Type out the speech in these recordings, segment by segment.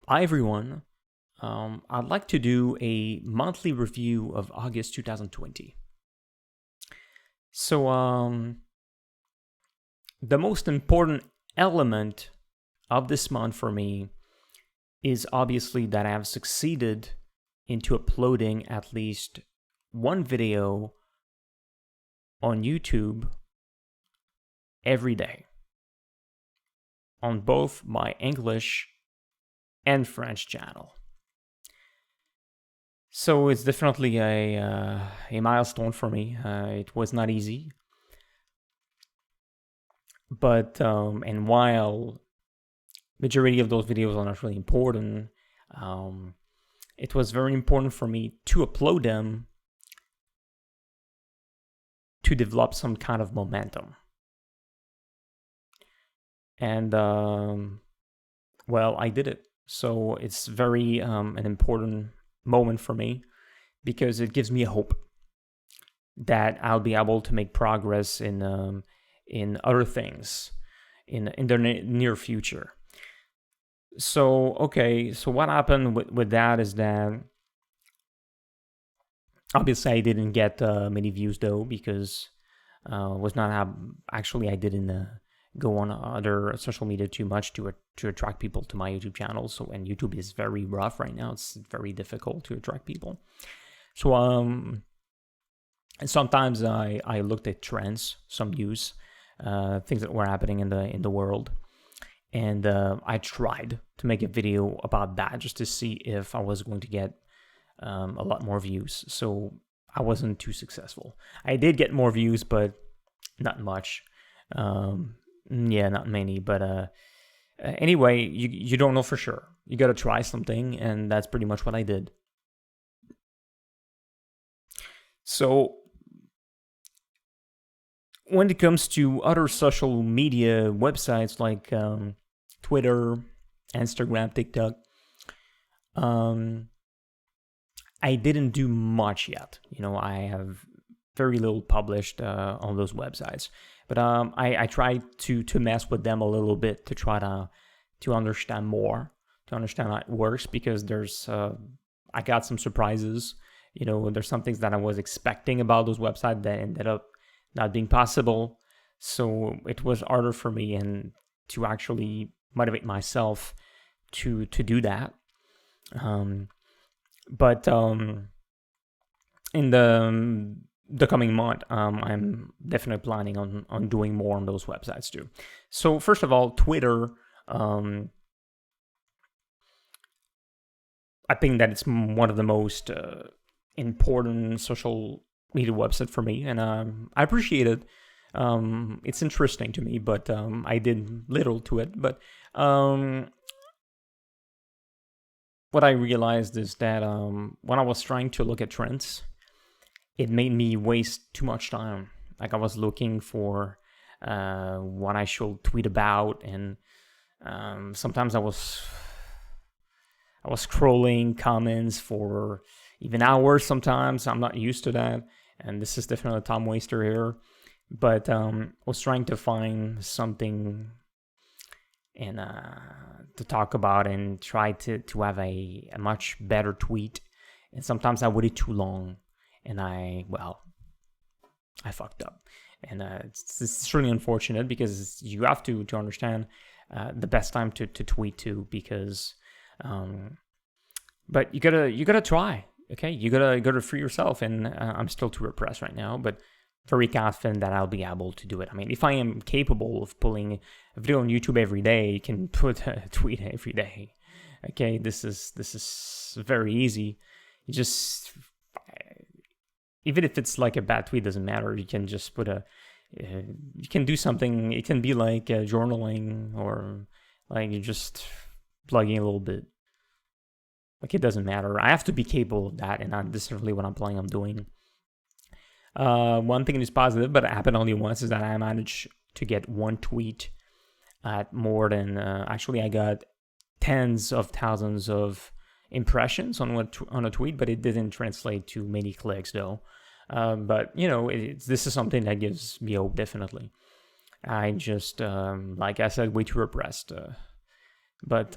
Hi everyone. I'd like to do a monthly review of August 2020. So, the most important element of this month for me is obviously that I have succeeded into uploading at least one video on YouTube every day on both my English and French channel. So it's definitely a milestone for me. It was not easy, but and while majority of those videos are not really important, it was very important for me to upload them to develop some kind of momentum. And well, I did it. So it's very an important moment for me because it gives me a hope that I'll be able to make progress in other things in the near future. So okay, so what happened with that is that obviously I didn't get many views though, because was not actually I didn't go on other social media too much to attract people to my YouTube channel. So, and YouTube is very rough right now. It's very difficult to attract people. So and sometimes I looked at trends, some news, things that were happening in the world, and I tried to make a video about that just to see if I was going to get a lot more views. So I wasn't too successful. I did get more views, but not much. Yeah, not many, but anyway, you don't know for sure. You gotta try something, and that's pretty much what I did. So when it comes to other social media websites like Twitter, Instagram, TikTok, I didn't do much yet. You know, I have very little published on those websites. But I tried to mess with them a little bit to try to understand more, to understand how it works, because there's I got some surprises. You know, there's some things that I was expecting about those websites that ended up not being possible. So it was harder for me and to actually motivate myself to do that. But in the coming month, I'm definitely planning on doing more on those websites too. So first of all, Twitter, I think that it's one of the most important social media website for me, and I appreciate it. It's interesting to me, but I did little to it. But what I realized is that when I was trying to look at trends, it made me waste too much time. Like I was looking for what I should tweet about, and sometimes I was scrolling comments for even hours. Sometimes I'm not used to that, and this is definitely a time waster here. But was trying to find something and to talk about and try to have a much better tweet. And sometimes I waited too long. And I fucked up, and it's really unfortunate because you have to understand the best time to tweet to, because but you gotta try, okay? You gotta free yourself, and I'm still too repressed right now, but very confident that I'll be able to do it. I mean, if I am capable of pulling a video on YouTube every day, you can put a tweet every day, okay? This is very easy. You just, even if it's like a bad tweet, doesn't matter. You can just put you can do something. It can be like journaling, or like you're just plugging a little bit. Like, it doesn't matter. I have to be capable of that, and this is really what I'm planning on doing. One thing is positive, but it happened only once, is that I managed to get one tweet at more than, actually I got tens of thousands of impressions on a tweet, but it didn't translate to many clicks though. But you know, this is something that gives me hope, definitely. I just, like I said, way too repressed. But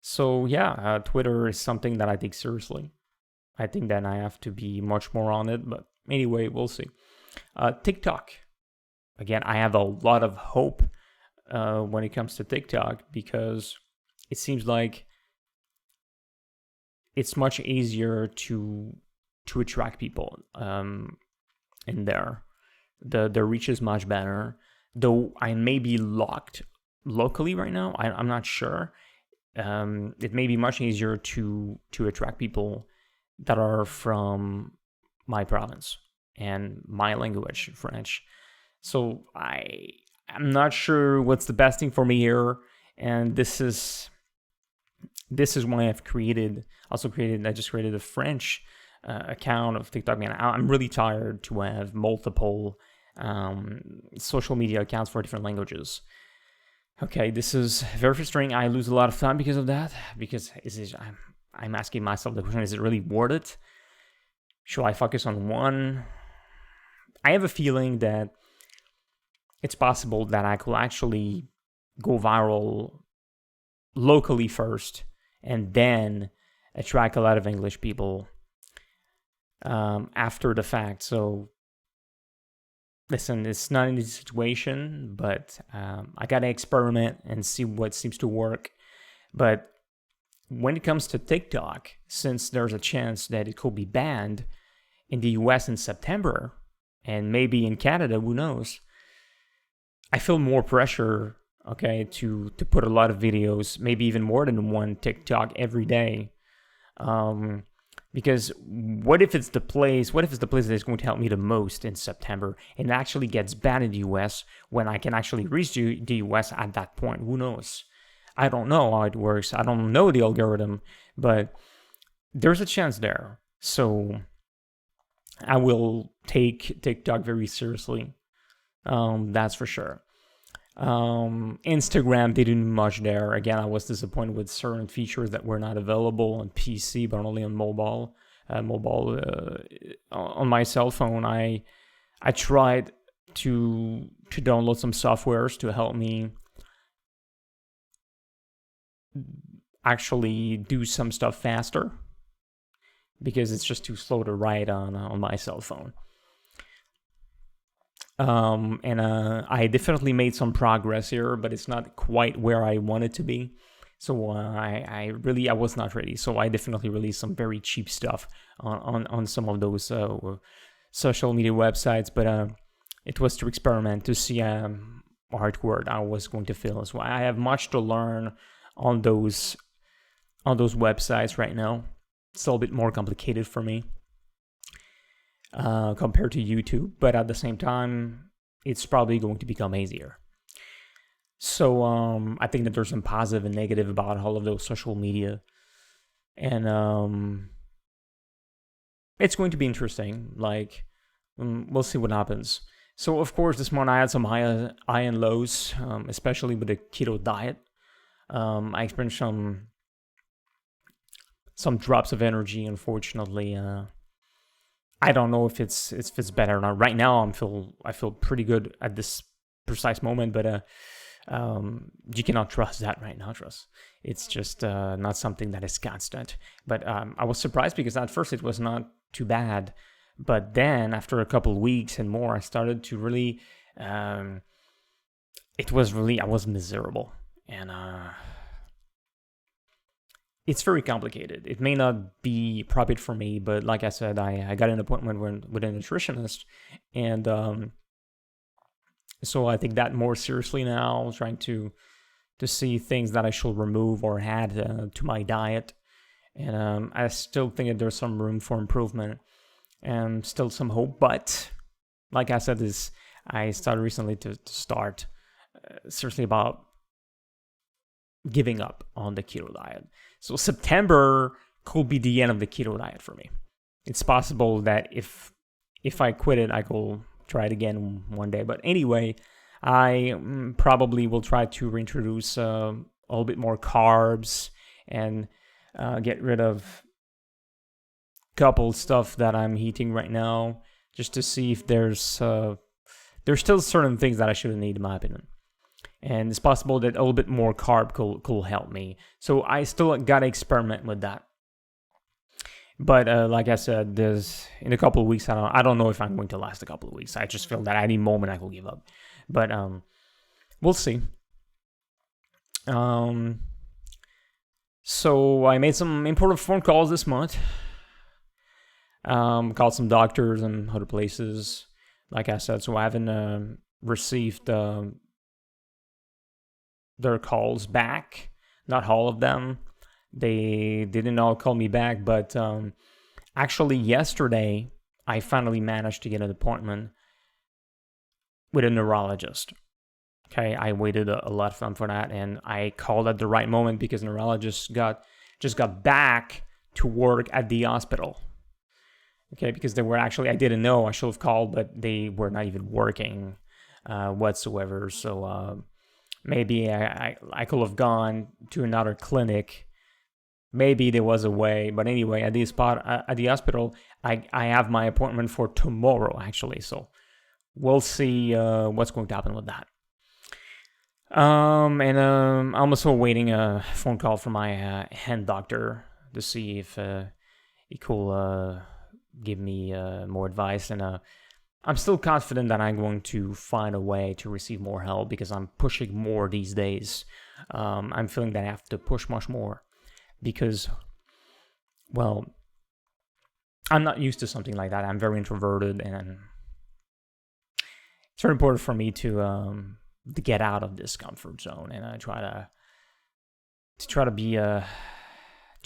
So yeah, Twitter is something that I take seriously. I think that I have to be much more on it, but anyway, we'll see. TikTok. Again, I have a lot of hope when it comes to TikTok because it seems like it's much easier to attract people in there. The reach is much better. Though I may be locked locally right now, I'm not sure. It may be much easier to attract people that are from my province and my language, French. So I'm not sure what's the best thing for me here, and this is why I just created a French account of TikTok. Man, I'm really tired to have multiple social media accounts for different languages. Okay, this is very frustrating. I lose a lot of time because of that. Because I'm asking myself the question: is it really worth it? Should I focus on one? I have a feeling that it's possible that I could actually go viral locally first and then attract a lot of English people after the fact. So listen, it's not an easy situation, but I gotta experiment and see what seems to work. But when it comes to TikTok, since there's a chance that it could be banned in the US in September, and maybe in Canada, who knows, I feel more pressure, okay, to put a lot of videos, maybe even more than one TikTok every day. Because what if it's the place that is going to help me the most in September and actually gets banned in the US when I can actually reach the US at that point? Who knows? I don't know how it works. I don't know the algorithm, but there's a chance there. So I will take TikTok very seriously. That's for sure. Instagram didn't much there. Again, I was disappointed with certain features that were not available on PC, but only on mobile. On my cell phone, I tried to download some softwares to help me actually do some stuff faster because it's just too slow to write on my cell phone. I definitely made some progress here, but it's not quite where I want it to be. So I was not ready. So I definitely released some very cheap stuff on some of those social media websites, but it was to experiment to see how it I was going to feel as well. I have much to learn on those websites right now. It's still a bit more complicated for me. Compared to YouTube, but at the same time, it's probably going to become easier. So I think that there's some positive and negative about all of those social media, and it's going to be interesting. Like, we'll see what happens. So of course, this month I had some high and lows, especially with the keto diet. I experienced some drops of energy, unfortunately. I don't know if it's better or not. Right now, I feel pretty good at this precise moment, but you cannot trust that right now. It's just not something that is constant. But I was surprised because at first it was not too bad, but then after a couple of weeks and more, I started to really. I was miserable, and it's very complicated. It may not be appropriate for me, but like I said, I got an appointment with a nutritionist, and so I take that more seriously now, trying to see things that I should remove or add to my diet. And I still think that there's some room for improvement and still some hope. But like I said, I started recently to start seriously about giving up on the keto diet. So September could be the end of the keto diet for me. It's possible that if I quit it, I could try it again one day. But anyway, I probably will try to reintroduce a little bit more carbs and get rid of a couple stuff that I'm eating right now, just to see if there's still certain things that I shouldn't eat, in my opinion. And it's possible that a little bit more carb could help me. So I still gotta experiment with that. But like I said, in a couple of weeks, I don't know if I'm going to last a couple of weeks. I just feel that at any moment I will give up. But we'll see. So I made some important phone calls this month. Called some doctors and other places, like I said. So I haven't received their calls back. Not all of them. They didn't all call me back, but actually yesterday I finally managed to get an appointment with a neurologist. Okay, I waited a lot of time for that, and I called at the right moment because the neurologist just got back to work at the hospital. Okay, because they were actually, I didn't know, I should have called, but they were not even working whatsoever. So maybe I could have gone to another clinic. Maybe there was a way, but anyway, at the hospital, I have my appointment for tomorrow, actually. So we'll see what's going to happen with that. And I'm also waiting a phone call from my hand doctor to see if he could give me more advice. And I'm still confident that I'm going to find a way to receive more help because I'm pushing more these days. I'm feeling that I have to push much more because, well, I'm not used to something like that. I'm very introverted, and it's very important for me to get out of this comfort zone, and I try to be to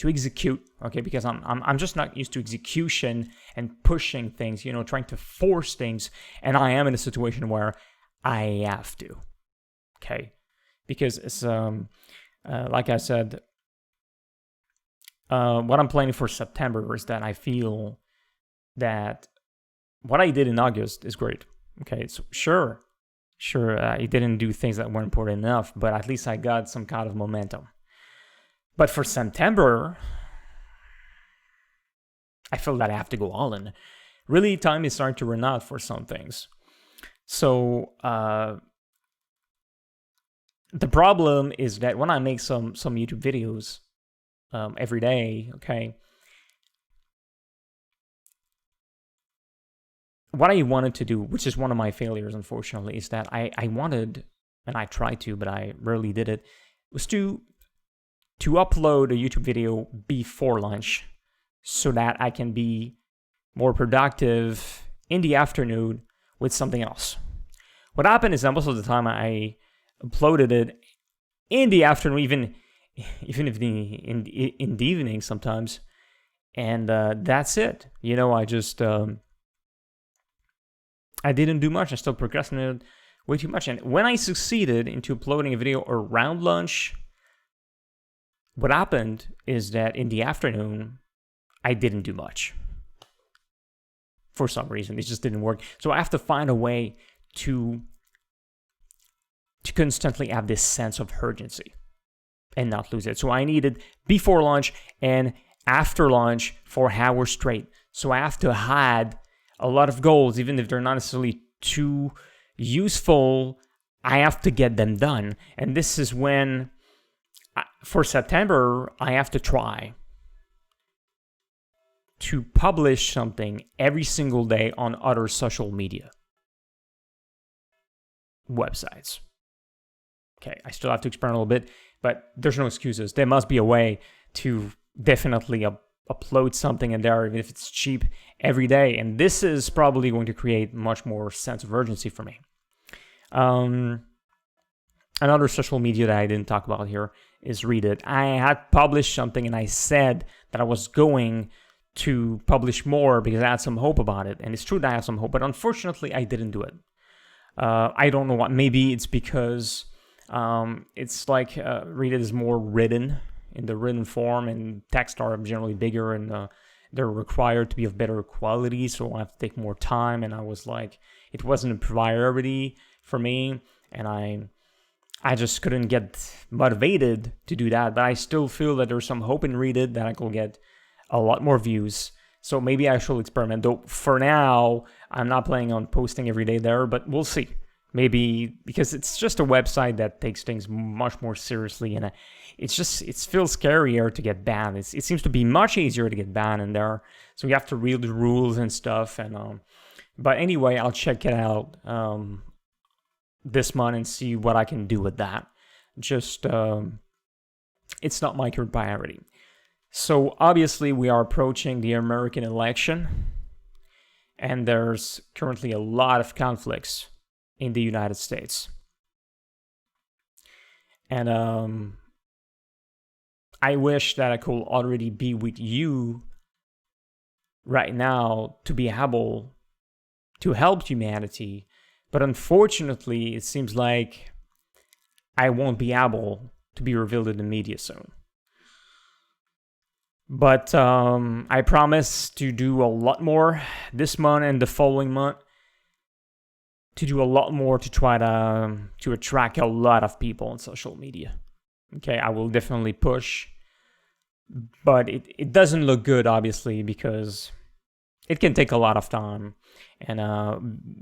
execute, okay, because I'm just not used to execution and pushing things, trying to force things, and I am in a situation where I have to, okay, because it's like I said, what I'm planning for September is that I feel that what I did in August is great, okay, so sure, I didn't do things that weren't important enough, but at least I got some kind of momentum. But for September, I feel that I have to go all in. Really, time is starting to run out for some things. So the problem is that when I make some YouTube videos every day, okay, what I wanted to do, which is one of my failures, unfortunately, is that I wanted, and I tried to, but I rarely did it, was to upload a YouTube video before lunch so that I can be more productive in the afternoon with something else. What happened is that most of the time I uploaded it in the afternoon, even if in the evening sometimes, and that's it. I just I didn't do much. I still procrastinated way too much. And when I succeeded into uploading a video around lunch, what happened is that in the afternoon, I didn't do much. For some reason, it just didn't work. So I have to find a way to constantly have this sense of urgency and not lose it. So I needed before lunch and after lunch for hours straight. So I have to add a lot of goals, even if they're not necessarily too useful. I have to get them done. And this is when, for September, I have to try to publish something every single day on other social media websites. Okay, I still have to experiment a little bit, but there's no excuses. There must be a way to definitely upload something in there, even if it's cheap, every day. And this is probably going to create much more sense of urgency for me. Another social media that I didn't talk about here is Reddit. I had published something and I said that I was going to publish more because I had some hope about it. And it's true that I have some hope, but unfortunately I didn't do it. I don't know what. Maybe it's because it's like Reddit is more written, in the written form, and text are generally bigger, and they're required to be of better quality, so I have to take more time. And I was like, it wasn't a priority for me, and I just couldn't get motivated to do that. But I still feel that there's some hope in Reddit that I could get a lot more views. So maybe I should experiment. Though for now, I'm not planning on posting every day there, but we'll see. Maybe because it's just a website that takes things much more seriously, and it feels scarier to get banned. It seems to be much easier to get banned in there, so you have to read the rules and stuff. And but anyway, I'll check it out this month and see what I can do with that. Just it's not my current priority. So obviously we are approaching the American election, and there's currently a lot of conflicts in the United States. And I wish that I could already be with you right now to be able to help humanity. But unfortunately, it seems like I won't be able to be revealed in the media soon. But I promise to do a lot more this month and the following month, to do a lot more to try to attract a lot of people on social media. Okay, I will definitely push, but it doesn't look good, obviously, because it can take a lot of time. And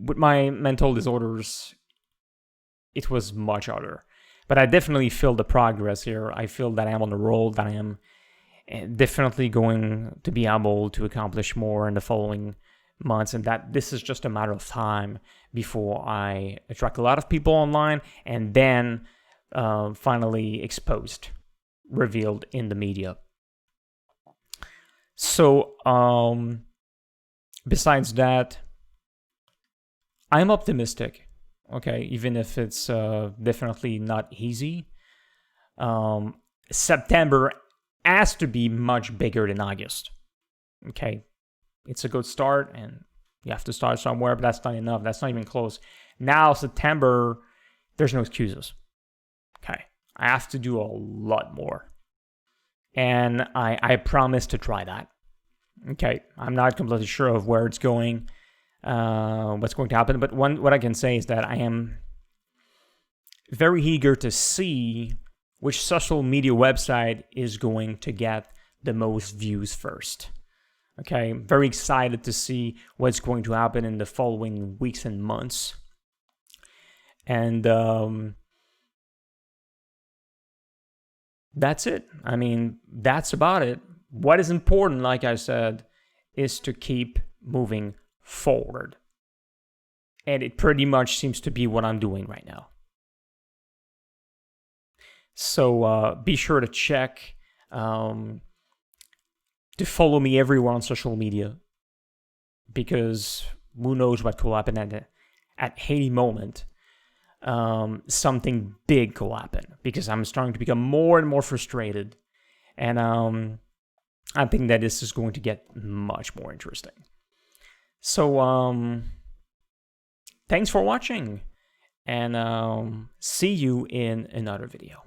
with my mental disorders, it was much harder. But I definitely feel the progress here. I feel that I am on the road, that I am definitely going to be able to accomplish more in the following months, and that this is just a matter of time before I attract a lot of people online and then finally exposed, revealed in the media. So besides that, I'm optimistic, okay, even if it's definitely not easy. September has to be much bigger than August, okay? It's a good start, and you have to start somewhere, but that's not enough. That's not even close. Now, September, there's no excuses. Okay. I have to do a lot more. And I promise to try that. Okay. I'm not completely sure of where it's going, what's going to happen, but what I can say is that I am very eager to see which social media website is going to get the most views first. Okay, very excited to see what's going to happen in the following weeks and months. And that's it. I mean, that's about it. What is important, like I said, is to keep moving forward. And it pretty much seems to be what I'm doing right now. So be sure to check to follow me everywhere on social media, because who knows what could happen at any moment. Something big could happen, because I'm starting to become more and more frustrated, and I think that this is going to get much more interesting. So thanks for watching, and see you in another video.